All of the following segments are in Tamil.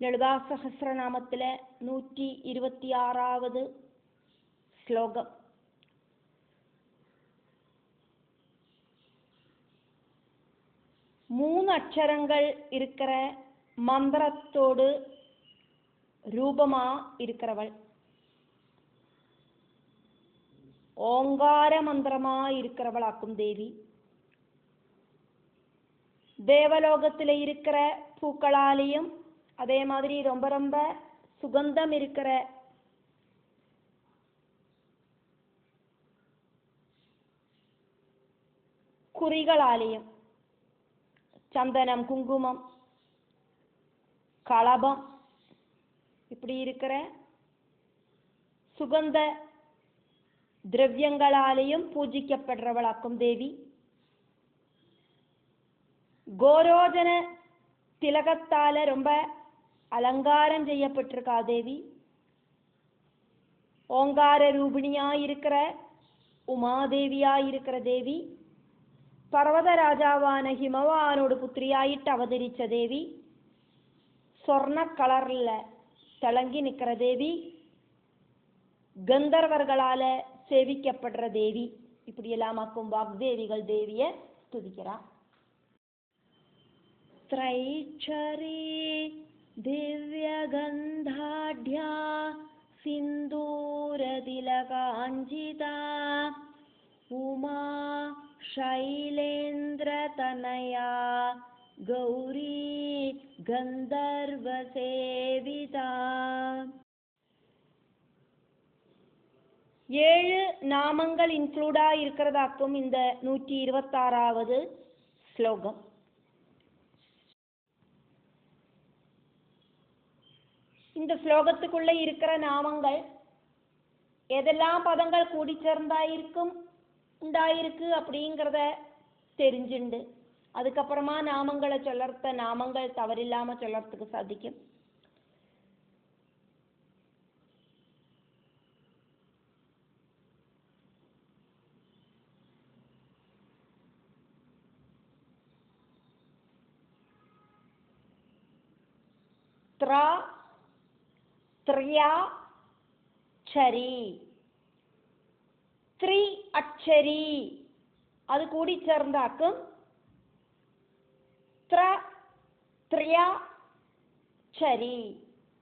ലളിതാ സഹസ്രനാമത്തിലെ 126வது ശ്ലോകം. மூணு அக்ஷரங்கள் இருக்கிற மந்திரத்தோடு ரூபமா இருக்கிறவள், ஓங்கார மந்திரமா இருக்கிறவளாக்கும் தேவி. தேவலோகத்தில் இருக்கிற பூக்களாலேயும் அதே மாதிரி ரொம்ப ரொம்ப சுகந்தம் இருக்கிற குறிகளாலேயும், சந்தனம், குங்குமம், களபம் இப்படி இருக்கிற சுகந்த திரவியங்களாலேயும் பூஜிக்கப்படுறவளாக்கும் தேவி. கோரோஜன திலகத்தால ரொம்ப அலங்காரம் செய்யப்பட்டிருக்கா தேவி. ஓங்கார ரூபிணியா இருக்கிற உமாதேவியா இருக்கிற தேவி. பர்வத ராஜாவான ஹிமவானோடு புத்திரியாயிட்டு அவதரிச்ச தேவி. சொர்ண கலர்ல திளங்கி நிற்கிற தேவி. கந்தர்வர்களால சேவிக்கப்படுற தேவி. இப்படி எல்லாமாக்கும் வாக்தேவிகள் தேவிய துதிக்கிறார். त्रैक्षरी दिव्यगन्धाढ्या सिन्दूरतिलकाञ्जिता उमा शैलेन्द्रतनया गौरी गन्धर्वसेविता. 7 நாமங்கள் இன்க்ளூடா இருக்கிறதாக்கும் இந்த 126வது ஸ்லோகம். இந்த ஸ்லோகத்துக்குள்ள இருக்கிற நாமங்கள் எதெல்லாம் பதங்கள் கூடி சேர்ந்தாயிருக்கும் உண்டாயிருக்கு அப்படிங்கிறத தெரிஞ்சுண்டு அதுக்கப்புறமா நாமங்களை சொல்லறத நாமங்கள் தவறில்லாம சொல்லறதுக்கு சாதிக்கும். த்ரா த்ரியா சரி, த்ரி அட்சரி அது கூடி சேர்ந்தாக்கும் த்ர த்ரியா சரி,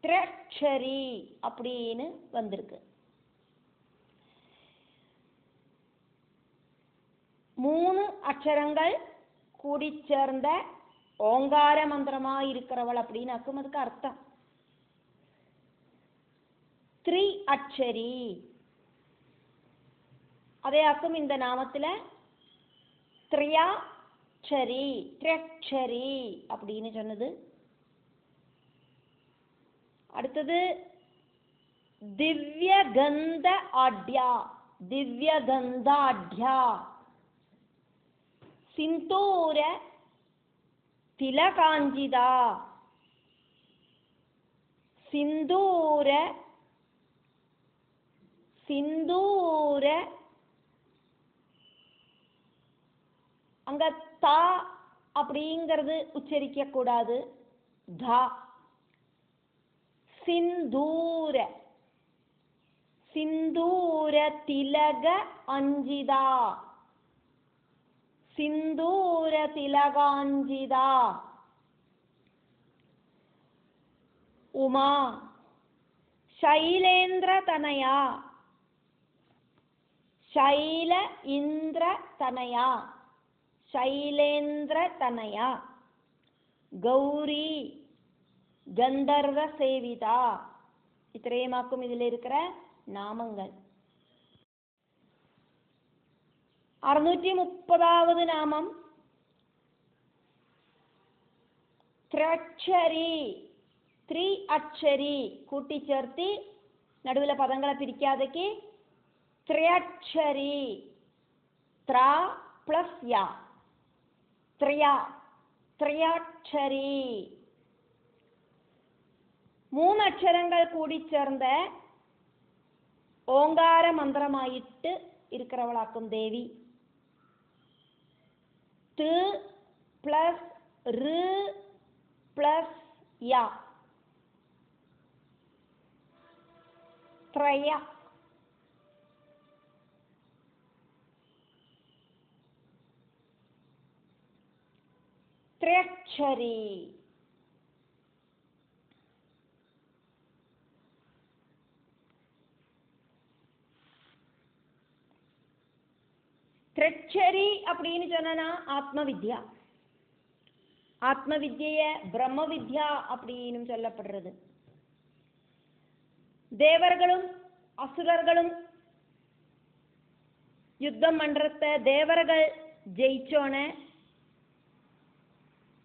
த்ரட்சரி அப்படின்னு வந்திருக்கு. 3 அக்ஷரங்கள் கூடி சேர்ந்த ஓங்கார மந்திரமா இருக்கிறவள் அப்படின்னாக்கும் அதுக்கு அர்த்தம். த்ரி அட்சரி அதே அர்த்தம் இந்த நாமத்துல த்ரியா சரி, த்ரட்சரி அப்படின்னு சொன்னது. அடுத்தது திவ்ய கந்த ஆட்யா. திவ்ய கந்தாட்யா சிந்தூர திலகாஞ்சிதா. சிந்தூர சிந்தூர அங்க தா அப்படிங்கிறது உச்சரிக்க கூடாது, தா. சிந்தூர சிந்தூர திலக அஞ்சிதா. சிந்தூர திலகாஞ்சிதா. உமா சைலேந்திர தனயா. சைல இந்திர தனயா. சைலேந்திர தனயா. கௌரி கந்தர்வ சேவிதா. இத்திரேமாக்கும் இதில் இருக்கிற நாமங்கள். 630வது நாமம் த்ரட்சரி. த்ரி அட்சரி கூட்டி சேர்த்தி நடுவில் பதங்களை பிரிக்காதக்கு த்ரியட்சரி. த்ரா பிளஸ் யா, த்ரியா, த்ரியாட்சரி. 3 அக்ஷரங்கள் கூடி சேர்ந்த ஓங்கார மந்திரமாயிட்டு இருக்கிறவளாக்கும் தேவி. து பிளஸ் ரு பிளஸ் யா ത്രയ ത്രയക്ഷരി த்ரெச்சரி அப்படின்னு சொன்னா ஆத்மவித்யா. ஆத்மவித்ய பிரம்ம வித்யா அப்படின்னு சொல்லப்படுறது. தேவர்களும் அசுரர்களும் யுத்தம் பண்றத தேவர்கள் ஜெயிச்சோன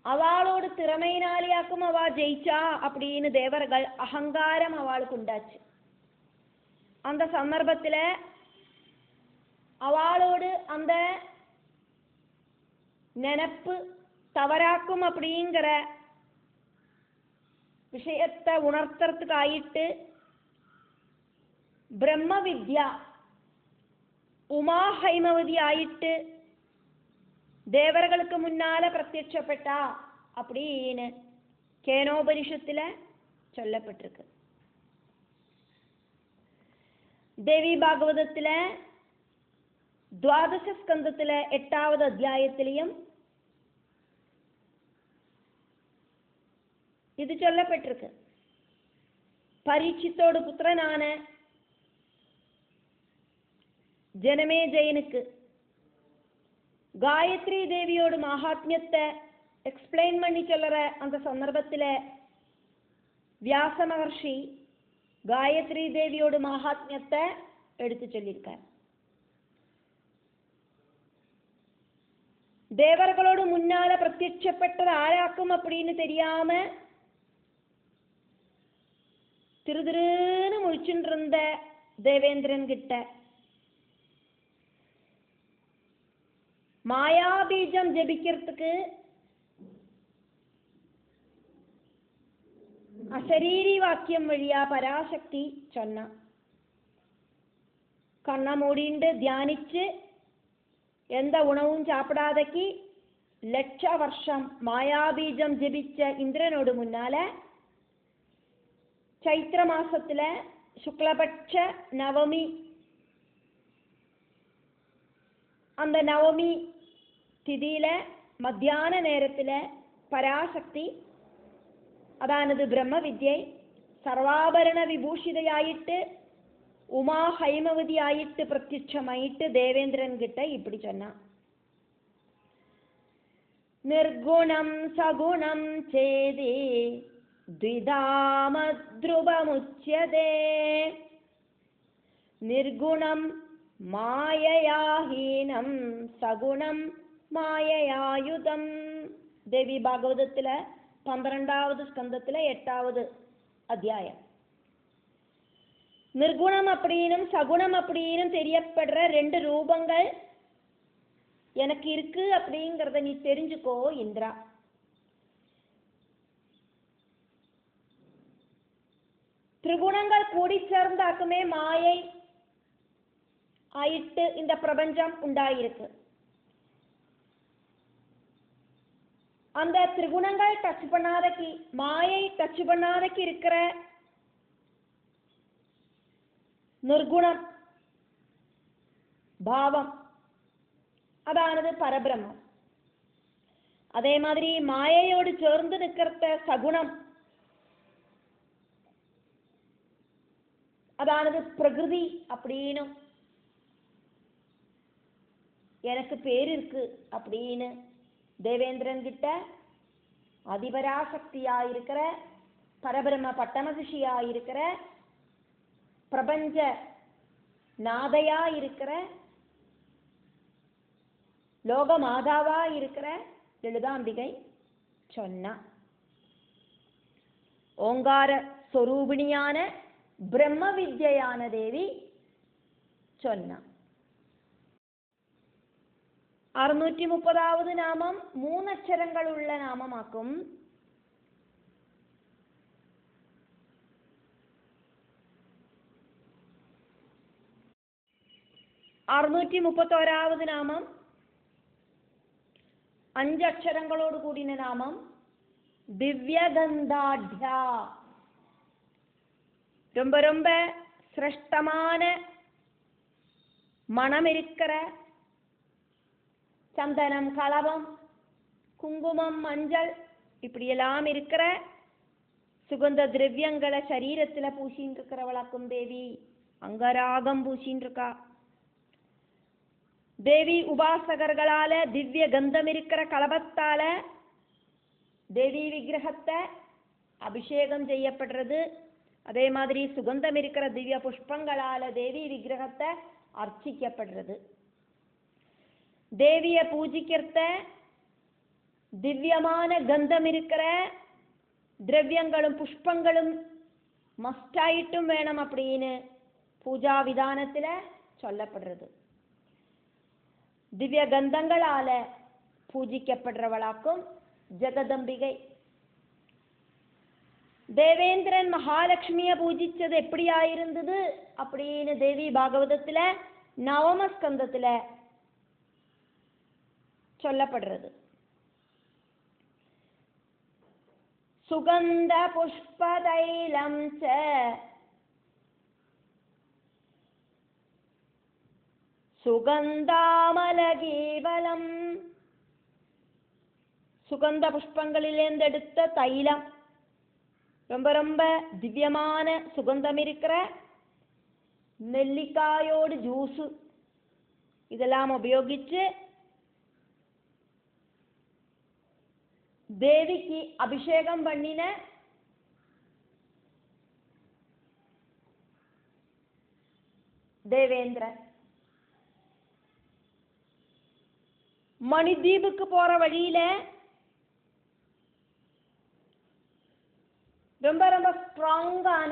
அவளோட திறமையினாலியாக்கும் அவ ஜெயிச்சா அப்படின்னு தேவர்கள் அகங்காரம் அவளுக்கு உண்டாச்சு. அந்த சந்தர்ப்பத்துல அவளோடு அந்த நினைப்பு தவறாக்கும் அப்படிங்கிற விஷயத்தை உணர்த்துறதுக்கு ஆயிட்டு பிரம்ம வித்யா உமா ஹைமவதி ஆயிட்டு தேவர்களுக்கு முன்னால பிரத்யட்சப்பட்டா அப்படின்னு கேனோபனிஷத்துல சொல்லப்பட்டிருக்கு. தேவி பாகவதத்துல துவாதச ஸ்கந்தத்துல 8வது அத்தியாயத்திலையும் இது சொல்லப்பட்டிருக்கு. பரீட்சித்தோடு புத்திரனான ஜனமேஜயனுக்கு காயத்ரி தேவியோட மகாத்மியத்தை எக்ஸ்பிளைன் பண்ணி சொல்ற அந்த சந்தர்ப்பத்தில் வியாச மகர்ஷி காயத்ரி தேவியோட மகாத்மியத்தை எடுத்து சொல்லியிருக்கார். தேவர்களோடு முன்னால பிரத்யட்சப்பட்டது ஆராக்கும் அப்படின்னு தெரியாம திருதிருன்னு முழிச்சுட்டு இருந்த தேவேந்திரன் கிட்ட மாயாபீஜம் ஜபிக்கிறதுக்கு அசரீரி வாக்கியம் வழியா பராசக்தி சொன்னா. கண்ண மூடிண்டு தியானிச்சு எந்த உணவும் சாப்பிடாதக்கு 1,00,000 வருஷம் மாயாபீஜம் ஜபிச்ச இந்திரனோடு முன்னால சைத்திர மாசத்துல சுக்லபட்ச நவமி அந்த நவமி திதியில மத்தியான நேரத்துல பராசக்தி அதானது பிரம்ம வித்யை சர்வாபரண விபூஷிதையாயிட்டு உமா ஹைமவதி ஆயிட்டு பிரத்யட்சமாயிட்டு தேவேந்திரன் கிட்ட இப்படி சொன்னா. நிர்குணம் சகுணம் சேதி த்விதாமத்ருபமுச்யதே நிர்குணம் மாயயாஹீனம் சகுணம் மாயயாயுதம். தேவி பாகவதத்துல 12வது ஸ்கந்தத்துல 8வது அத்தியாயம். நிர்குணம் அப்படின்னும் சகுணம் அப்படின்னும் தெரியப்படுற 2 ரூபங்கள் எனக்கு இருக்கு அப்படிங்கிறத நீ தெரிஞ்சுக்கோ இந்திரா. திரிகுணங்கள் கூடி சேர்ந்தாக்குமே மாயை ஆயிட்டு இந்த பிரபஞ்சம் உண்டாயிருக்கு. அந்த திரிகுணங்கள் டச் பண்ணாதக்கு மாயை டச் பண்ணாதக்கு இருக்கிற நிர்குணம் பாவம் அதானது பரபிரம்மம். அதே மாதிரி மாயையோடு சேர்ந்து நிற்கிறத சகுணம் அதானது பிரகிருதி அப்படின்னு எனக்கு பேர் இருக்கு அப்படின்னு தேவேந்திரன் கிட்ட அதிபராசக்தியா இருக்கிற பரபிரம்ம பட்டமசிஷியா இருக்கிற பிரபஞ்ச நாதையா இருக்கிற லோக மாதாவா இருக்கிற லலிதாம்பிகை சொன்னா. ஓங்கார ஸ்வரூபிணியான பிரம்ம வித்யான தேவி சொன்னா. 630வது நாமம் 3 அக்ஷரங்கள் உள்ள நாமமாக்கும். അറുന്നൂറ്റി 31வது നാമം 5 അക്ഷരങ്ങളോട് കൂടിയ നാമം ദിവ്യഗന്ധാഢ്യ. ரொம்ப ரொம்ப சிரேஷ்டமான மனம் இருக்கிற சந்தனம், களவம், குங்குமம், மஞ்சள் இப்படியெல்லாம் இருக்கிற சுகந்த திரவியங்களை சரீரத்துல பூசின்னு இருக்கிறவளாக்கும் தேவி. அங்கராகம் பூசின்னு இருக்கா தேவி. உபாசகர்களால திவ்ய கந்தம் இருக்கிற கலபத்தால தேவி விக்கிரகத்தை அபிஷேகம் செய்யப்படுறது. அதே மாதிரி சுகந்தம் இருக்கிற திவ்ய புஷ்பங்களால தேவி விக்கிரகத்தை அர்ச்சிக்கப்படுறது. தேவிய பூஜிக்கிறத திவ்யமான கந்தம் இருக்கிற திரவியங்களும் புஷ்பங்களும் மஸ்டாயிட்டும் வேணும் அப்படின்னு பூஜா விதானத்துல சொல்லப்படுறது. திவ்ய கந்தங்களால பூஜிக்கப்படுறவளாக்கும் ஜெகதம்பிகை. தேவேந்திரன் மகாலட்சுமிய பூஜிச்சது எப்படி ஆயிருந்தது அப்படின்னு தேவி பாகவதத்துல நவமஸ்கந்தத்துல சொல்லப்படுறது. சுகந்த புஷ்பதைலம் ச சுகந்தாமலகேவலம். சுகந்த புஷ்பங்களிலேருந்து எடுத்த தைலம், ரொம்ப ரொம்ப திவ்யமான சுகந்தம் இருக்கிற நெல்லிக்காயோடு ஜூஸு இதெல்லாம் உபயோகிச்சு தேவிக்கு அபிஷேகம் பண்ணின தேவேந்திரன். மணிதீபுக்கு போற வழியில ரொம்ப ரொம்ப ஸ்ட்ராங்கான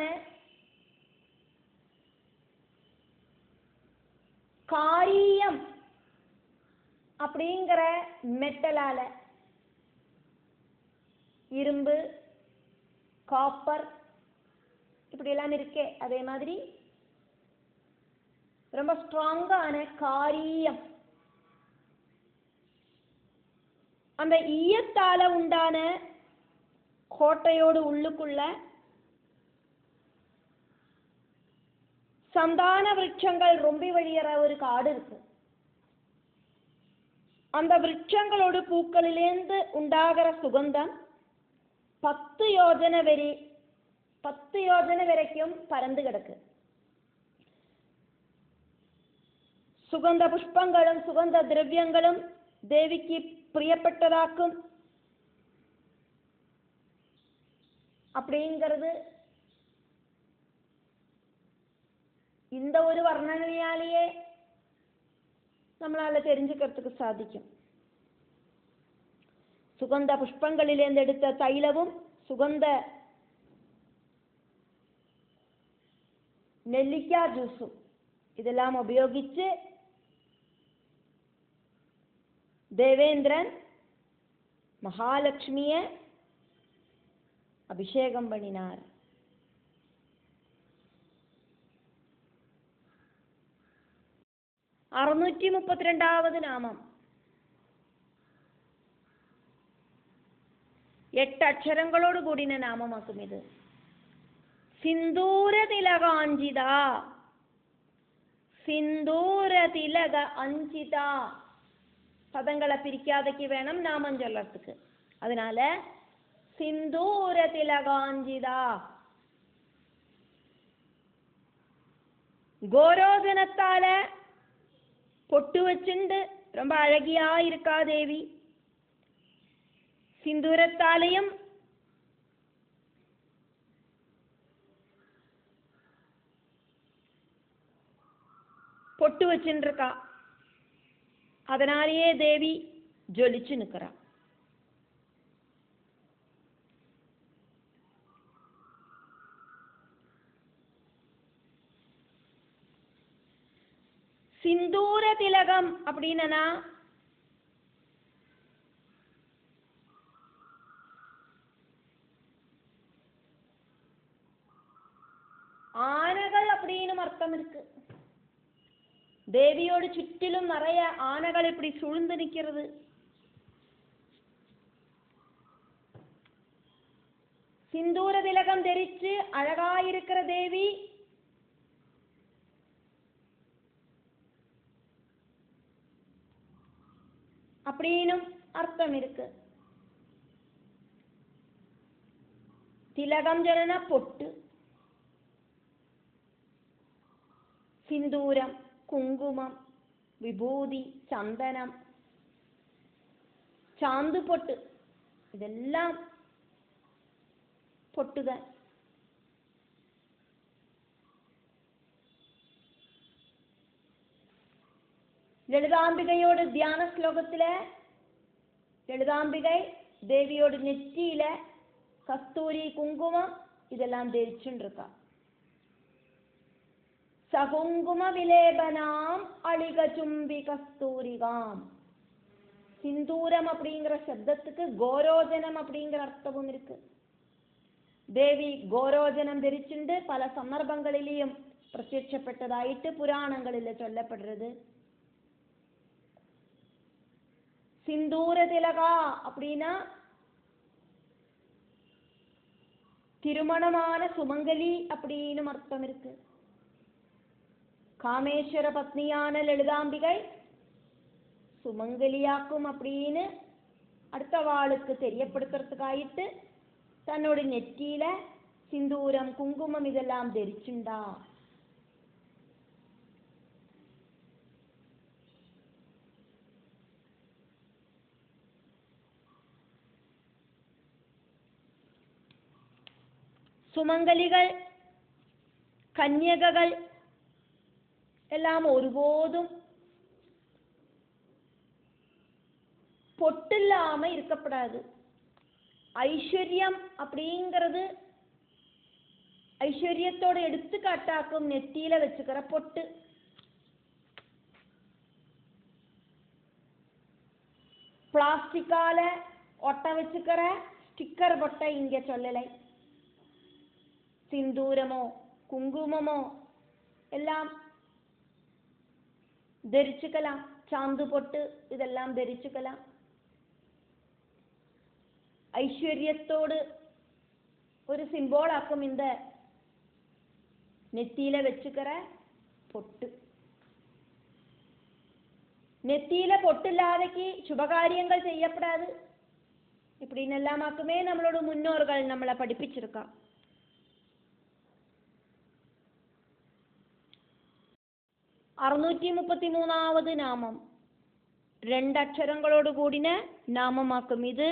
காரியம் அப்படிங்கிற மெட்டலால, இரும்பு, காப்பர் இப்படி எல்லாம் இருக்கே, அதே மாதிரி ரொம்ப ஸ்ட்ராங்கான காரியம், அந்த ஈயத்தால உண்டான கோட்டையோடு உள்ளுக்குள்ள சந்தான விருட்சங்கள் ரொம்ப வழியற ஒரு காடு இருக்கு. அந்த விருட்சங்களோடு பூக்களிலேந்து உண்டாகிற சுகந்தம் 10 யோஜனை வரைக்கும் பறந்து கிடக்கு. சுகந்த புஷ்பங்களும் சுகந்த திரவியங்களும் தேவிக்கு பிரியப்பட்டதாக்கும் அப்படிங்கிறது இந்த ஒரு வர்ணனையாலேயே நம்மளால தெரிஞ்சுக்கிறதுக்கு சாதிக்கும். சுகந்த புஷ்பங்களிலேந்து எடுத்த தைலமும் சுகந்த நெல்லிக்காய் ஜூஸும் இதெல்லாம் உபயோகிச்சு தேவேந்திரன் மகாலட்சுமிய அபிஷேகம் பண்ணினார். അറുന്നൂറ്റി 32வது നാമം. 8 അക്ഷരങ്ങളോട് കൂടിയ നാമമാക്കും ഇത്. സിന്ദൂര തിലകാഞ്ചിത. സിന്ദൂര തിലക അഞ്ചിത പദങ്ങളെ പിരിക്കാതെക്ക് വേണം നാമം ചൊല്ലறதுக்கு. அதனால സിന്ദൂര തിലകാഞ്ചിത. கோரோதனத்தால பொட்டு வச்சுண்டு ரொம்ப அழகியா இருக்கா தேவி. சிந்தூரத்தாலையும் பொட்டு வச்சுட்டு இருக்கா. அதனாலேயே தேவி ஜொலிச்சு நிற்கிறா. சிந்தூர திலகம் அப்படின்னா ஆனைகள் அப்படின்னு அர்த்தம் இருக்கு. தேவியோடு சுற்றிலும் நிறைய ஆனைகள் இப்படி சூழ்ந்து நிற்கிறது. சிந்தூர திலகம் தெரிச்சு அழகாயிருக்கிற தேவி அப்படின்னும் அர்த்தம் இருக்கு. திலகம் சொன்னா பொட்டு, சிந்தூரம், குங்குமம், விபூதி, சந்தனம், சாந்து பொட்டு, இதெல்லாம் பொட்டுதான். ലളിതാംബികയോട് தியான ஸ்லோகத்துல ലളിതാംബിகை தேவியோட நெற்றியில கஸ்தூரி குங்குமம் இதெல்லாம் தெரிச்சுருக்கா. சகுங்கும விலேபனாம் அழிக சும்பி கஸ்தூரிகாம். சிந்தூரம் அப்படிங்கிற சப்தத்துக்கு கோரோஜனம் அப்படிங்கிற அர்த்தமும் இருக்கு. தேவி கோரோஜனம் தெரிச்சுண்டு பல சந்தர்ப்பங்களிலேயும் பிரத்யட்சப்பட்டதாயிட்டு புராணங்களில் சொல்லப்படுறது. சிந்தூர திலகா அப்படின்னா திருமணமான சுமங்கலி அப்படின்னு அர்த்தம் இருக்கு. காமேஸ்வர பத்னியான லலிதாம்பிகை சுமங்கலியாக்கும் அப்படின்னு அடுத்த வாளுக்கு தெரியப்படுத்துறதுக்காயிட்டு தன்னோட நெற்றியில சிந்தூரம் குங்குமம் இதெல்லாம் தெரிச்சுண்டா. സുമംഗലികൾ കന്യകകൾ എല്ലാം ഒരുപോതും பொட்டில்லாம இருக்கப்படாது. ஐஸ்வர்யம் அப்படிங்கிறது ஐஸ்வர்யத்தோட எடுத்துக்காட்டாக்கும் நெத்தியில வச்சுக்கிற பொட்டு. பிளாஸ்டிக்கால ஒட்ட வச்சுக்கிற ஸ்டிக்கர் பொட்டை இங்க சொல்லலை. സിന്ദൂരമോ കുങ്കുമമോ എല്ലാം ധരിച്ചുക്കലാം. ചാന്തുപൊട്ട് ഇതെല്ലാം ധരിച്ചുക്കലാം. ഐശ്വര്യത്തോട് ഒരു സിംബോളാക്കും இந்த நெத்தியில வச்சுக்கிற பொட்டு. நெத்தியில பொட்டில்லாதக்கு சுபகாரியங்கள் செய்யப்படாது. இப்படின்னு எல்லாமாக்குமே நம்மளோட முன்னோர்கள் நம்மளை படிப்பிச்சிருக்கா. 633வது നാമം രണ്ടക്ഷരങ്ങളോട് കൂടിന നാമമാക്കും. ഇത്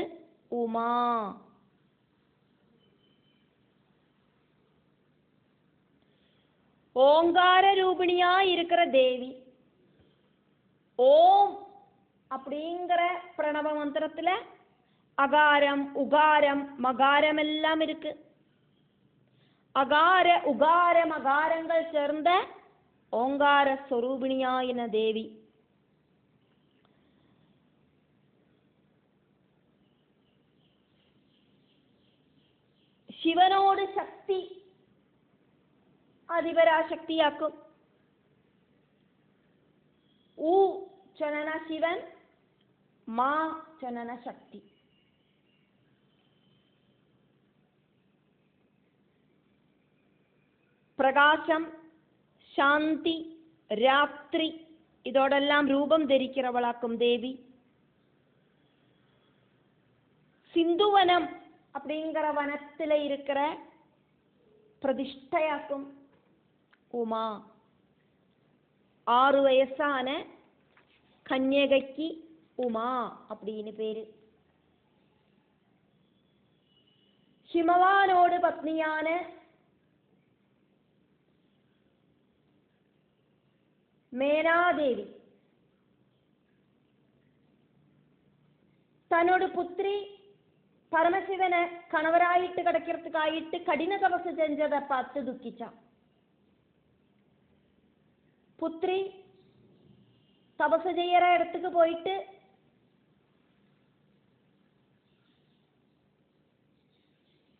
ഉമാ. ஓங்கார ரூபிணியா இருக்கிற தேவி. ஓம் அப்படிங்கிற பிரணவ மந்திரத்துல அகாரம் உகாரம் மகாரம் எல்லாம் இருக்கு. அகார உகார மகாரங்கள் சேர்ந்த ஓங்கார ஸ்வரூபிணியாயின தேவி. ശിവനോട് ശക്തി അതിപരാശക്തിയാക്കും. ഊ ചനന ശിവൻ, മാ ചനന ശക്തി. പ്രകാശം, சாந்தி, ராத்திரி இதோடெல்லாம் ரூபம் தரிக்கிறவளாக்கும் தேவி. சிந்துவனம் அப்படிங்கிற வனத்தில் இருக்கிற பிரதிஷ்டையாக்கும் உமா. 6 வயசான கன்யகைக்கு உமா அப்படின்னு பேரு. ஹிமவானோடு பத்னியான മേനാദേവി തന്നോട് പുത്രി പരമശിവനെ കണവരായിട്ട് കിടக்கிறதுக்காയിട്ട് കഠിന തപസ് செஞ்சதை பார்த்து ദുഃഖിച്ച. പുത്രി തപസ് ചെയ്യற இடத்துக்கு போயிட்டு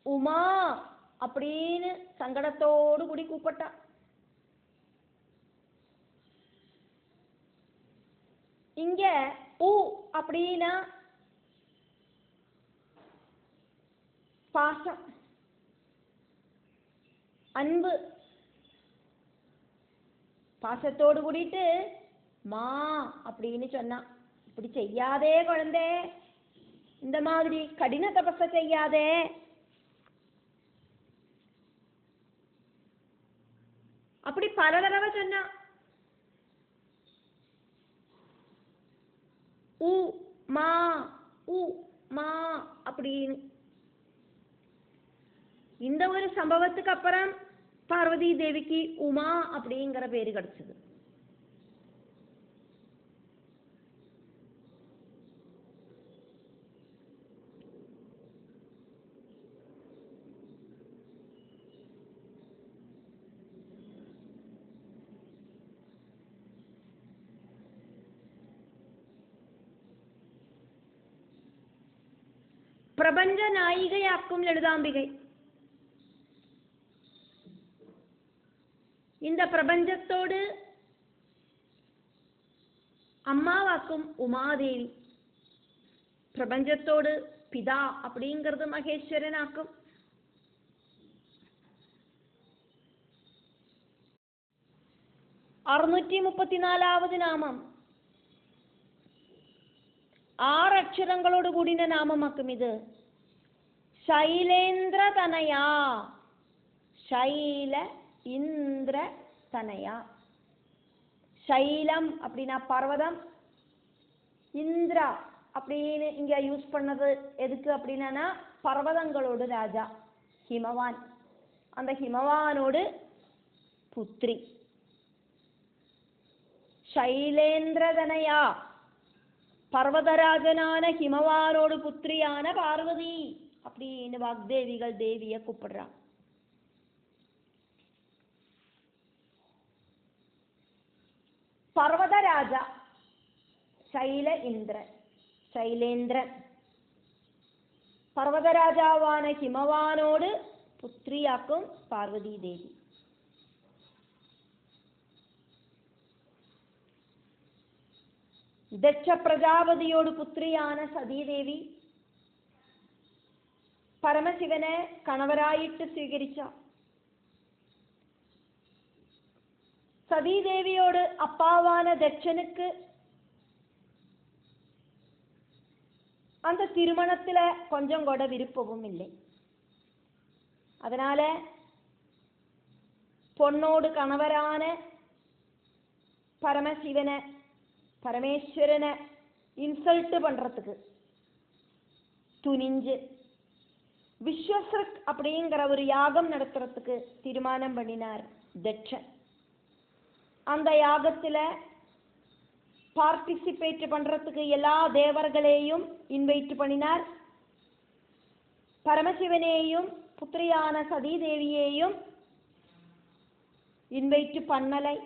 உமா அப்படின்னு சங்கடத்தோடு கூடி கூப்பிட்டா. இங்க உ அப்படின்னா பாசம், அன்பு. பாசத்தோடு கூடிட்டு மா அப்படின்னு சொன்னா. இப்படி செய்யாதே குழந்தை, இந்த மாதிரி கடின தபஸ செய்யாதே. அப்படி பல தடவை சொன்னா. உ மா உ மா அப்படின்னு. இந்த ஒரு சம்பவத்துக்கு அப்புறம் பார்வதி தேவிக்கு உமா அப்படிங்கிற பேரு கிடைச்சது. பிரபஞ்ச நாயிகையாக்கும் லலிதாம்பிகை. இந்த பிரபஞ்சத்தோடு அம்மாவாக்கும் உமாதேவி. பிரபஞ்சத்தோடு பிதா அப்படிங்கிறது மகேஸ்வரனாக்கும். അറുന്നൂറ്റി 34ാவது നാമം 6 അക്ഷരങ്ങളോട് കൂടിയ നാമമാക്കും ഇത്. ശൈലേന്ദ്ര തനയാ. ശൈല இந்திர தனயா. சைலம் அப்படின்னா பர்வதம், இந்திரா அப்படின்னு இங்க யூஸ் பண்ணது எதுக்கு அப்படின்னா பர்வதங்களோடு ராஜா ஹிமவான். அந்த ஹிமவானோடு புத்திரி ശൈലേന്ദ്രതനയാ. பர்வதராஜனான ஹிமவானோடு புத்திரியான பார்வதி அப்படின்னு வாக்தேவிகள் தேவிய கூப்பிடுறான். பர்வதராஜ ശൈല இந்திரன், ശൈലേന്ദ്രൻ. பர்வதராஜாவான ஹிமவானோடு புத்திரியாக்கும் பார்வதி தேவி. ദക്ഷ പ്രജാപതിയോട് പുത്രിയാണ് സതീദേവി. പരമശിവനെ കണവരായിട്ട് സ്വീകരിച്ച സതീദേവിയോട് അപ്പാവാന ദക്ഷനുക്ക് அந்த திருமணத்துல கொஞ்சம் கூட விருப்பமும் இல்லை. அதனால பொண்ணோடு கணவரான பரமசிவனை பரமேஸ்வரனை இன்சல்ட் பண்றதுக்கு துணிஞ்சு விஸ்வஸ்ரக் அப்படிங்கிற ஒரு யாகம் நடத்துறதுக்கு தீர்மானம் பண்ணினார் தட்சன். அந்த யாகத்துல பார்ட்டிசிபேட் பண்றதுக்கு எல்லா தேவர்களையும் இன்வைட் பண்ணினார். பரமசிவனையும் புத்திரியான சதீதேவியையும் இன்வைட் பண்ணலை.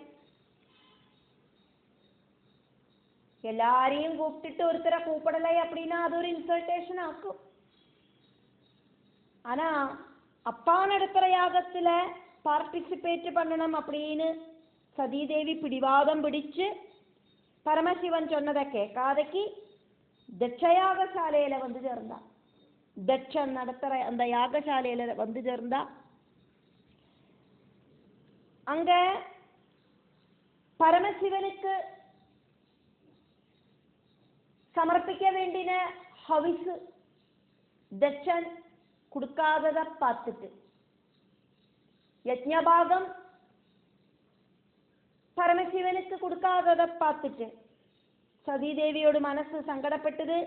எல்லாரையும் கூப்பிட்டுட்டு ஒருத்தரை கூப்பிடலை அப்படின்னா அது ஒரு இன்சல்டேஷன் ஆக்கும். ஆனா அப்பா நடத்துற யாகத்துல பார்ட்டிசிபேட் பண்ணணும் அப்படின்னு சதீதேவி பிடிவாதம் பிடிச்சு பரமசிவன் சொன்னதை கேட்காதக்கு தட்ச யாகசாலையில வந்து சேர்ந்தா. தட்சன் நடத்துற அந்த யாகசாலையில வந்து சேர்ந்தா. அங்க பரமசிவனுக்கு சமர்ப்பிக்க வேண்டின ஹவிசு தட்சன் கொடுக்காதத பார்த்துட்டு யஜ்ஞபாகம் பரமசிவனுக்கு கொடுக்காதத பார்த்துட்டு சதீதேவியோட மனசு சங்கடப்பட்டது.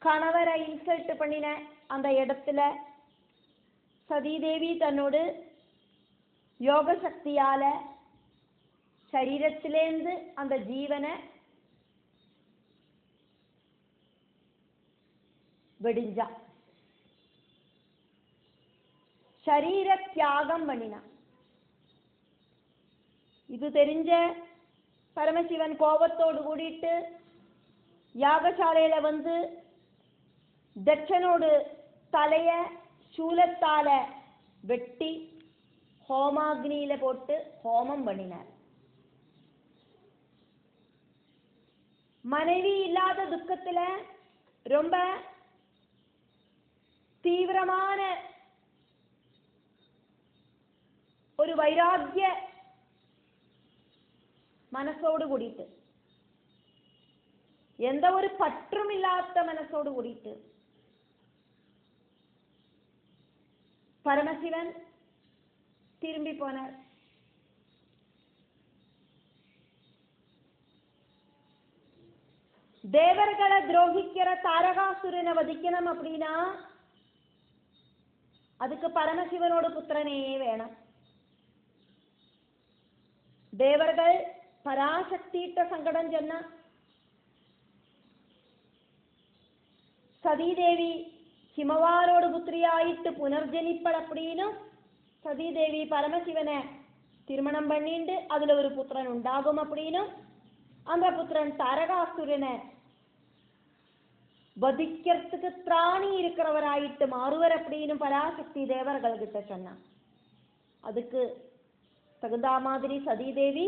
கணவரை இன்சல்ட் பண்ணின அந்த இடத்துல சதீதேவி தன்னோடு யோக சக்தியால சரீரத்திலேந்து அந்த ஜீவனை வெடிஞ்சா. சரீர தியாகம் பண்ணினா. இது தெரிஞ்ச பரமசிவன் கோபத்தோடு கூடிட்டு யாகசாலையில வந்து தட்சனோடு தலைய சூலத்தால வெட்டி ஹோமாக்னியில போட்டு ஹோமம் பண்ணினார். மனைவி இல்லாத துக்கத்துல ரொம்ப தீவிரமான ஒரு வைராக்கிய மனசோடு கூடிட்டு எந்த ஒரு பற்றும் இல்லாத மனசோடு கூடிட்டு பரமசிவன் திரும்பி போனார். தேவர்களை துரோகிக்கிற தாரகாசுரனை வதிக்கணும் அப்படின்னா அதுக்கு பரமசிவனோட புத்திரனே வேணும். தேவர்கள் பராசக்தியிட்ட சங்கடம் சொன்ன சதீதேவி ஹிமவானோட புத்திரியாயிட்டு புனர்ஜனிப்பட அப்படின்னு சதீதேவி பரமசிவனை திருமணம் பண்ணிட்டு அதுல ஒரு புத்திரன் உண்டாகும் அப்படின்னு அந்த புத்திரன் தாரகாசுரனை வதிக்கிறதுக்கு திராணி இருக்கிறவராயிட்டு மாறுவர் அப்படின்னு பராசக்தி தேவர்கள் கிட்ட சொன்னான். அதுக்கு தகுந்த மாதிரி சதீதேவி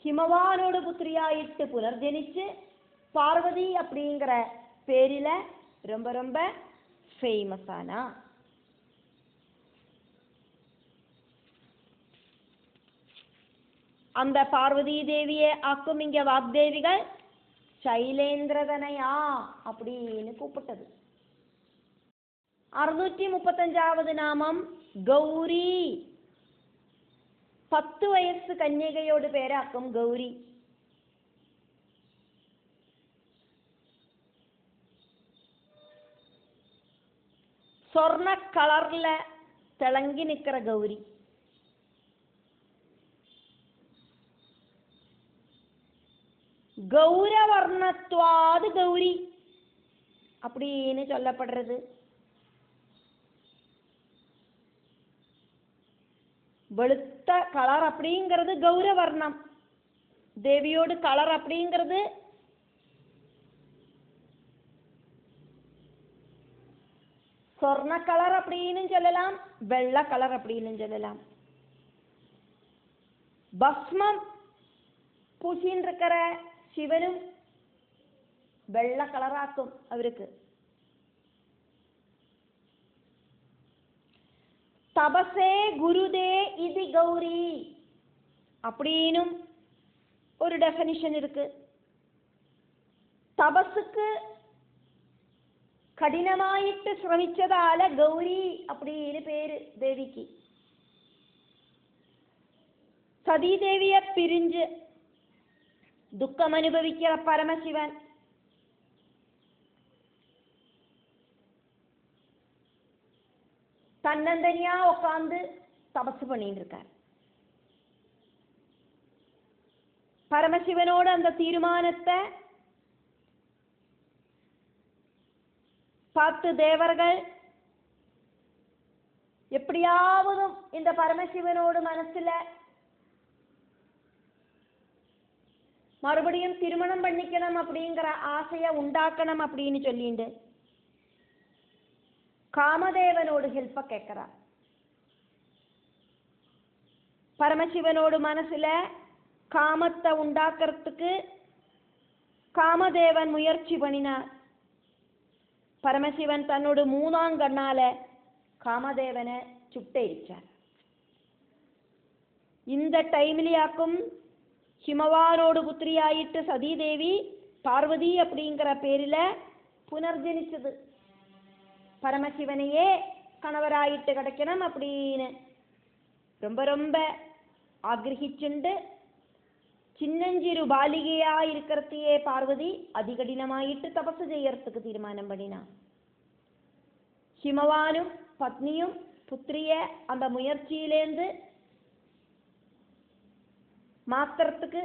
ஹிமவானோட புத்திரியாயிட்டு புனர்ஜனிச்சு பார்வதி அப்படிங்கிற பேரில ரொம்ப ரொம்ப ஃபேமஸ் ஆனா. அந்த பார்வதி தேவியை ஆக்கும் இங்க வாக்தேவிகள் சைலேந்திரதனையா அப்படின்னு கூப்பிட்டது. 635வது நாமம் கௌரி. 10 வயசு கன்னிகையோடு பேராக்கும் கௌரி. சொர்ண கலர்ல திளங்கி நிக்கிற கௌரி. கௌரவர்ணத்வாது கௌரி அப்படின்னு சொல்லப்படுறது. வெளுத்த கலர் அப்படிங்கிறது கௌரவர்ணம். தேவியோடு கலர் அப்படிங்கிறது சொர்ண கலர் அப்படின்னு சொல்லலாம், வெள்ளை கலர் அப்படின்னு சொல்லலாம். பஸ்மம் பூசின்னு இருக்கிற சிவனும் வெள்ளை கலராக்கும் அவருக்கு. தபசே குருதே இது கௌரி அப்படின்னும் ஒரு டெஃபினிஷன் இருக்கு. தபசுக்கு கடினமாயிட்டு சிரமிச்சதால கௌரி அப்படின்னு பேரு தேவிக்கு. சதீதேவிய பிரிஞ்சு துக்கம் அனுபவிக்கிற பரமசிவன் தன்னந்தனியா உட்கார்ந்து தபசு பண்ணிட்டு இருக்கார். பரமசிவனோட அந்த தீர்மானத்தை பார்த்து தேவர்கள் எப்படியாவது இந்த பரமசிவனோடு மனசுல மறுபடியும் திருமணம் பண்ணிக்கணும் அப்படிங்கிற ஆசைய உண்டாக்கணும் அப்படின்னு சொல்லிட்டு காமதேவனோடு ஹெல்ப்ப கேட்கிறார். பரமசிவனோடு மனசுல காமத்தை உண்டாக்குறதுக்கு காமதேவன் முயற்சி பண்ணினார். பரமசிவன் தன்னோட 3ஆம் கண்ணால காமதேவனை சுட்டெரிச்சார். இந்த டைம்லியாக்கும் ஹிமவானோடு புத்திரியாயிட்டு சதீதேவி பார்வதி அப்படிங்கிற பேரில புனர்ஜனிச்சது. பரமசிவனையே கணவராயிட்டு கிடைக்கணும் அப்படின்னு ரொம்ப ரொம்ப ஆகிரகிச்சுண்டு சின்னஞ்சிறு பாலிகையா இருக்கிறதையே பார்வதி அதிகடினமாயிட்டு தபசு செய்யறதுக்கு தீர்மானம் பண்ணினான். ஹிமவானும் பத்னியும் புத்திரிய அந்த முயற்சியிலேந்து மாத்திரத்துக்கு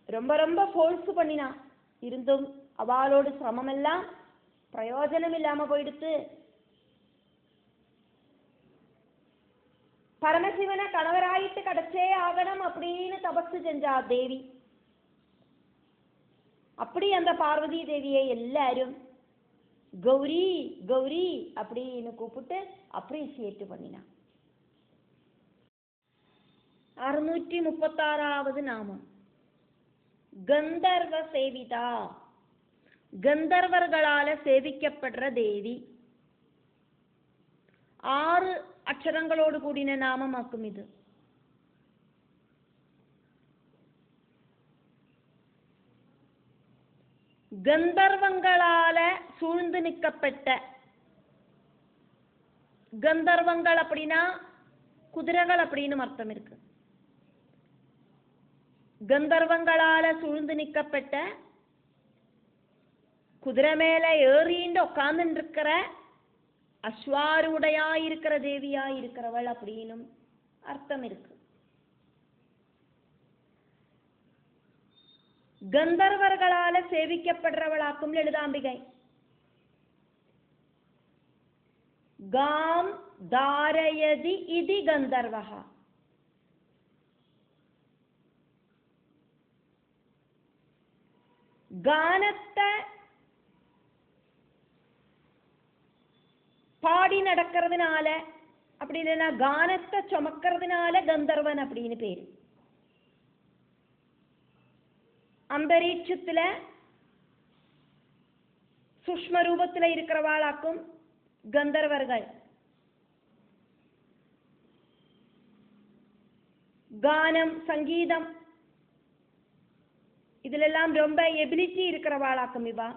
ரொம்ப ரொம்ப ஃபோர்ஸ் பண்ணினான். இருந்தும் அவளோடு சிரமமெல்லாம் பிரயோஜனம் இல்லாம போயிடுத்து. பரமசிவனை கணவராயிட்டு கிடைச்சே ஆகணும் அப்படின்னு தபசு செஞ்சா தேவி. அப்படி அந்த பார்வதி தேவியை எல்லாரும் கௌரி கௌரி அப்படின்னு கூப்பிட்டு அப்ரிசியேட் பண்ணினான். 636வது நாமம் கந்தர்வ சேவிதா. கந்தர்வர்களால சேவிக்கப்படுற தேவி. 6 அக்ஷரங்களோடு கூடின நாமமாக்கும் இது. கந்தர்வங்களால சூழ்ந்து நிற்கப்பட்ட, கந்தர்வங்கள் அப்படின்னா குதிரைகள் அப்படின்னு அர்த்தம் இருக்கு. கந்தர்வங்களால சூழ்ந்து நிற்கப்பட்ட, குதிரை மேல ஏறிண்டு உட்கார்ந்து இருக்கிற, அஸ்வாரூடையா இருக்கிற தேவியா இருக்கிறவள் அப்படின்னு அர்த்தம் இருக்கு. கந்தர்வர்களால சேவிக்கப்படுறவளாக்கும் லலிதாம்பிகை. காம் தாரயதி இதி கந்தர்வஹா. கானத்தை பாடி நடக்கிறதுனால, அப்படி இல்லைன்னா கானத்தை சுமக்கிறதுனால கந்தர்வன் அப்படின்னு பேரு. அந்தரீட்சத்துல சூஷ்ம ரூபத்துல இருக்கிறவாளாக்கும் கந்தர்வர்கள். கானம், சங்கீதம் இதிலெல்லாம் ரொம்ப எபிலிட்டி இருக்கிறவாளாக்கும் இவா.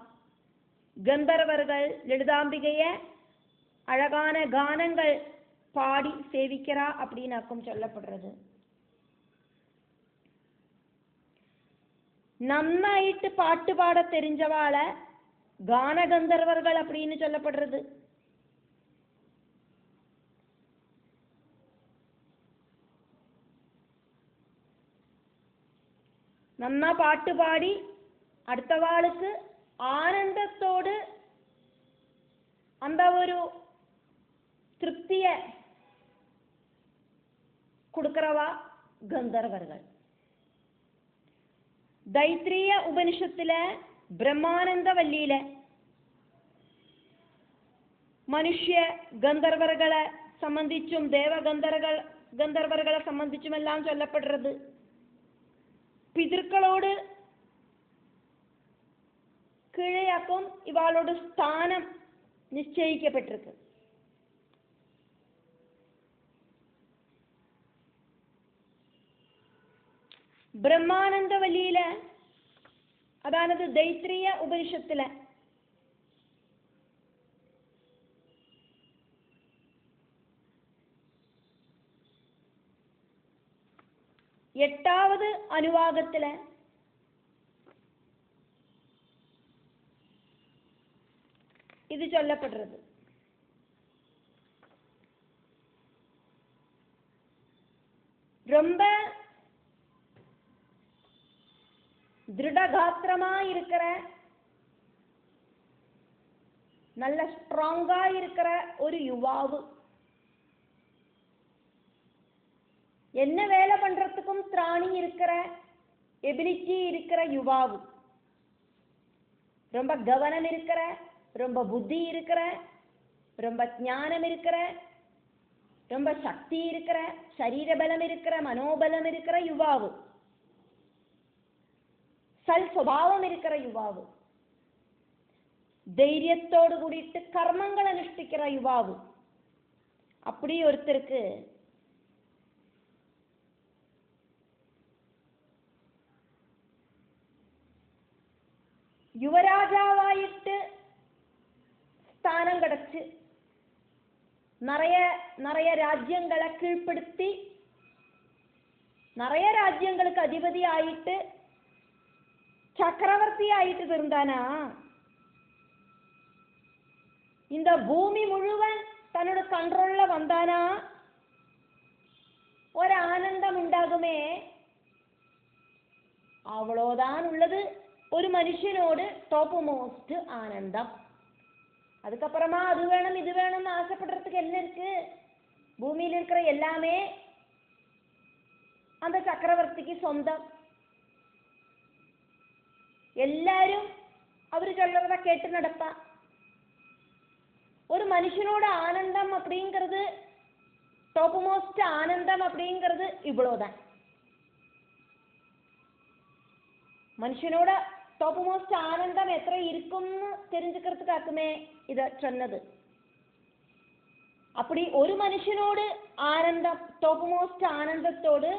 கந்தர்வர்கள் லலிதாம்பிகைய அழகான கானங்கள் பாடி சேவிக்கிறா அப்படின்னாக்கும் சொல்லப்படுறது. நன்னாயிட்டு பாட்டு பாட தெரிஞ்சவாள கான கந்தர்வர்கள் அப்படின்னு சொல்லப்படுறது. நன்னா பாட்டு பாடி அடுத்தவாளுக்கு ஆனந்தத்தோடு அந்த ஒரு திருப்திய கொடுக்கிறவா கந்தர்வர்கள். தைத்திரிய உபனிஷத்துல பிரம்மானந்த வல்லியில மனுஷ்ய கந்தர்வர்களை சம்பந்திச்சும் தேவ கந்தர்வர்களை சம்பந்திச்சும் எல்லாம் சொல்லப்படுறது. பிதர்களோடு கீழையாக்கும் இவாளோட ஸ்தானம் நிச்சயிக்கப்பட்டிருக்கு. பிரம்மானந்த வல்லியில, அதானது தைத்திரிய உபனிஷத்துல எட்டாவது அனுவாகத்துல இது சொல்லப்படுறது. ரொம்ப திருடகாத்திரமா இருக்கிற, நல்ல ஸ்ட்ராங்கா இருக்கிற ஒரு யுவாவு, என்ன வேலை பண்றதுக்கும் திராணி இருக்கிற, எபிலிட்டி இருக்கிற யுவாவு, ரொம்ப கவனம் இருக்கிற, ரொம்ப புத்தி இருக்கிற, ரொம்ப ஞானம் இருக்கிற, ரொம்ப சக்தி இருக்கிற, சரீர பலம் இருக்கிற, மனோபலம் இருக்கிற யுவாவு, சல் சுபாவம் இருக்கிற யுவாவு, தைரியத்தோடு கூடிட்டு கர்மங்கள் அனுஷ்டிக்கிற யுவாவு. அப்படி ஒருத்தருக்கு யுவராஜாவாயிட்டு ஸ்தானம் கிடைச்சு நிறைய நிறைய ராஜ்யங்களை கீழ்ப்படுத்தி நிறைய ராஜ்யங்களுக்கு அதிபதி ஆயிட்டு சக்கரவர்த்தி ஆயிட்டு இருந்தானா, இந்த பூமி முழுவன் தன்னோட கண்ட்ரோல்ல வந்தானா ஒரு ஆனந்தம் உண்டாகுமே. அவ்வளோதான் உள்ளது ஒரு மனுஷனோடு டாப் மோஸ்ட் ஆனந்தம். அதுக்கப்புறமா அது வேணும் இது வேணும்னு ஆசைப்படுறதுக்கு என்ன இருக்கு? பூமியில் இருக்கிற எல்லாமே அந்த சக்கரவர்த்திக்கு சொந்தம். எல்லாரும் அவரு சொல்றத கேட்டு நடப்பா. ஒரு மனுஷனோட ஆனந்தம் அப்படிங்கிறது, டாப் மோஸ்ட் ஆனந்தம் அப்படிங்கிறது இவ்வளவுதான். மனுஷனோட டாப் மோஸ்ட் ஆனந்தம் எത്ര இருக்கும்னு தெரிஞ்சுக்கிறதுக்காக்குமே இத சொன்னது. அப்படி ஒரு மனுஷனோடு ஆனந்தம், டாப் மோஸ்ட் ஆனந்தத்தோடு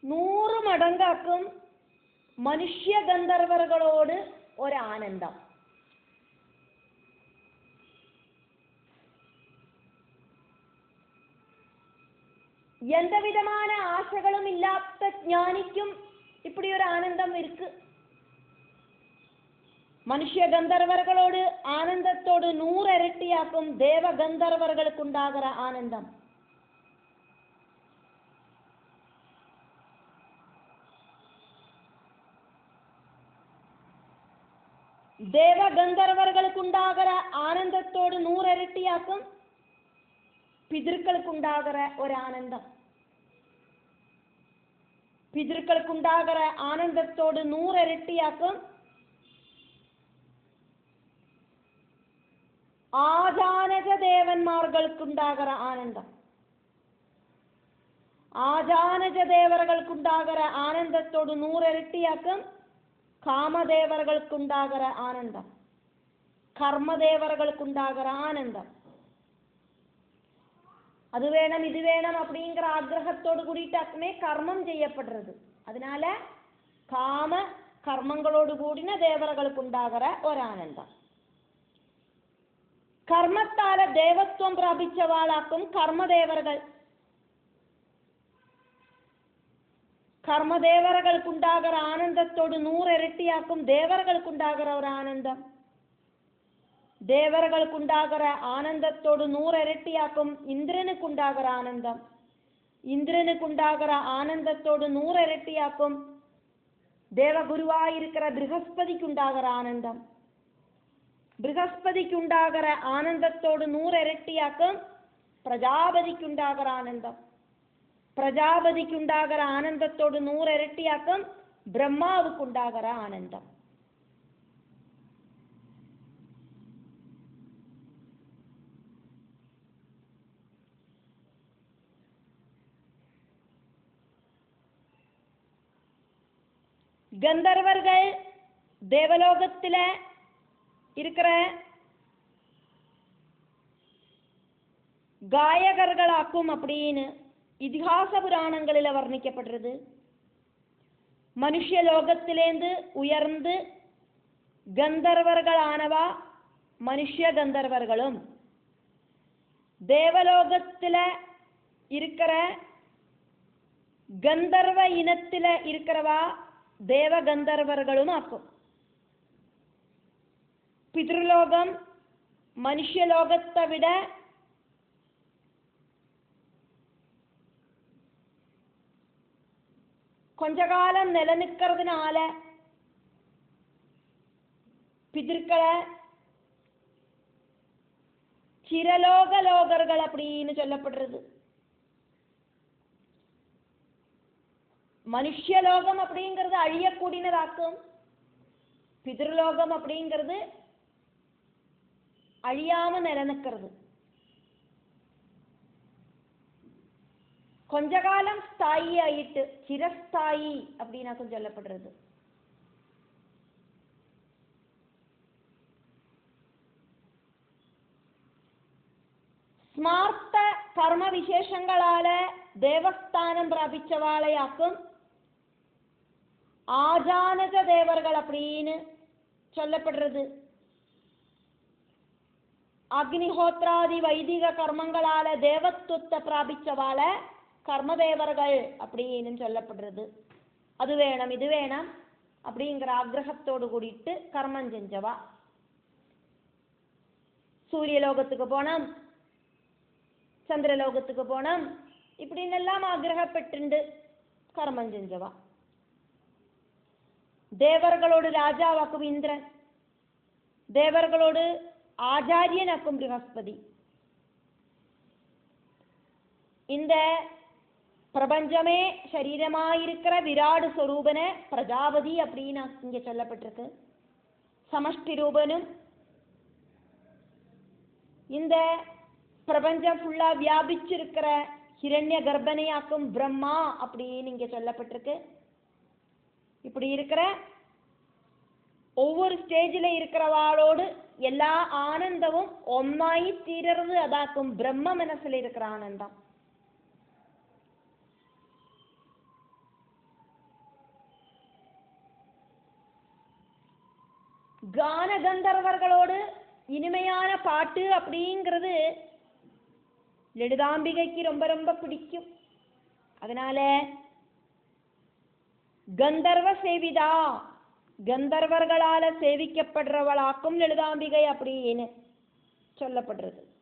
100 மடங்காக்கும் മനുഷ്യ ഗന്ധർവകളോട് ഒരാനന്ദം. எந்த விதமான ஆசைகளும் இல்லாத ஞானிக்கும் இப்படி ஒரு ஆனந்தம் இருக்கு. மனுஷ கந்தர்வர்களோடு ஆனந்தத்தோடு 100 இரட்டியாக்கும் தேவ கந்தர்வர்களுக்கு உண்டாகிற ஆனந்தம். தேவ கந்தர்வர்களுக்கு உண்டாகிற ஆனந்தத்தோடு 100 இரட்டியாக்கும் பிதர்களுக்கு உண்டாகிற ஒரு ஆனந்தம். பிதர்களுக்கு உண்டாகிற ஆனந்தத்தோடு 100 இரட்டியாக்கும் ஆஜானஜ தேவன்மார்களுக்கு உண்டாகிற ஆனந்தம். ஆஜானஜ தேவர்களுக்கு உண்டாகிற ஆனந்தத்தோடு 100 இரட்டியாக்கும் காமதேவர்களுக்கு உண்டாகிற ஆனந்தம். கர்மதேவர்களுக்கு உண்டாகிற ஆனந்தம். அது வேணும் இது வேணும் அப்படிங்கிற ஆக்ரகத்தோடு கூடிட்டாக்குமே கர்மம் செய்யப்படுறது. அதனால காம கர்மங்களோடு கூடின தேவர்களுக்கு உண்டாகிற ஒரு ஆனந்தம். കർമ്മത്താല ദേവത്വം പ്രാപിച്ചവാളാക്കും കർമ്മദേവர்கள். കർമ്മദേവர்களுக்குണ്ടാகிற ஆனந்தத்தோடு 100 இரட்டியாக்கும் தேவர்களுக்குண்டாகிற ஒரு ஆனந்தம். தேவர்களுக்குண்டாகிற ஆனந்தத்தோடு 100 இரட்டியாக்கும் இந்திரனுக்குண்டாகிற ஆனந்தம். இந்திரனுக்குண்டாகிற ஆனந்தத்தோடு 100 இரட்டியாக்கும் தேவகுருவாயிருக்கிற ബ്രഹസ്പതിക്കുണ്ടാகிற ஆனந்தம். ബ്രഹസ്പതിക്കുണ്ടാகிற ആനന്ദത്തോട് 100 இரட்டியாக்கும் പ്രജാപതിക്കുണ്ടാகிற ആനന്ദം. പ്രജാപതിക്കുണ്ടാകിற ആനന്ദത്തോട് 100 இரட்டியாக்கும் ബ്രഹ്മാവുക്കുണ്ടാകിற ആനന്ദം. கந்தர்வர்கள் தேவலோகத்தில இருக்கிற காயகர்களாக்கும் அப்படின்னு ഇതിഹാസ പുരാണങ്ങളിൽ വർണ്ണിക്കപ്പെടുന്നത്. മനുഷ്യലോകത്തിലേന്ത് ഉയർന്ന് ഗന്ധർവர்களானவ மனுஷ கந்தர்வர்களும் தேவலோகத்தில இருக்கிற கந்தர்வ இனத்தில இருக்கிறவா தேவ கந்தர்வர்களும் ஆக்கும். പിതൃലോകം മനുഷ്യലോകത്തെ വിട கொஞ்சகாலம் நிலநிற்கிறதுனால பிதற்களை சிரலோகலோகர்கள் அப்படின்னு சொல்லப்படுறது. மனுஷலோகம் அப்படிங்கிறது அழியக்கூடியதாக்கும். பிதൃலோகம் அப்படிங்கிறது அழியாம நிலநிற்கிறது. கொஞ்ச காலம் ஸ்தாயி ஆயிட்டு சிரஸ்தாயி அப்படின்னு சொல்லப்படுறது. സ്മാർത്ത കർമ്മവിശേഷങ്ങളാല ദേവസ്ഥാനം പ്രാപിച്ചവാളയാക്കും ആജാനജ ദേവர்கள் அப்படின்னு சொல்லப்படுறது. அக்னிஹோத்ராதி வைதிக கர்மங்களால தேவத்துவத்தை பிராபிச்சவாள கர்மதேவர்கள் அப்படின்னு சொல்லப்படுறது. அது வேணும் இது வேணும் அப்படிங்கிற ஆக்ரகத்தோடு கூடிட்டு கர்மம் செஞ்சவா. சூரியலோகத்துக்கு போனோம், சந்திரலோகத்துக்கு போனோம் இப்படின்னு எல்லாம் ஆக்ரகப்பட்டு கர்மம் செஞ்சவா. தேவர்களோடு ராஜாவாக்கும் இந்திரன், தேவர்களோடு ஆச்சாரியனாக்கும் ബ്രഹസ്പതി. இந்த பிரபஞ்சமே சரீரமாயிருக்கிற விராடு ஸ்வரூபனை பிரஜாபதி அப்படின்னு இங்க சொல்லப்பட்டிருக்கு. சமஷ்டி ரூபனும் இந்த பிரபஞ்சம் ஃபுல்லா வியாபிச்சிருக்கிற ஹிரண்ய கர்ப்பனையாக்கும் பிரம்மா அப்படின்னு இங்க சொல்லப்பட்டிருக்கு. இப்படி இருக்கிற ஒவ்வொரு ஸ்டேஜில் இருக்கிறவாளோடு எல்லா ஆனந்தமும் ஒன்னாയി തീരുന്നത് അതാക്കും ബ്രഹ്മ മനസ്സിൽ இருக்கிற ആനന്ദം. கான கந்தர்வர்களோடு இனிமையான பாட்டு அப்படிங்கிறது லலிதாம்பிகைக்கு ரொம்ப ரொம்ப பிடிக்கும். அதனால கந்தர்வ சேவிதா, கந்தர்வர்களால சேவிக்கப்படுறவளாக்கும் லலிதாம்பிகை அப்படின்னு சொல்லப்படுறது.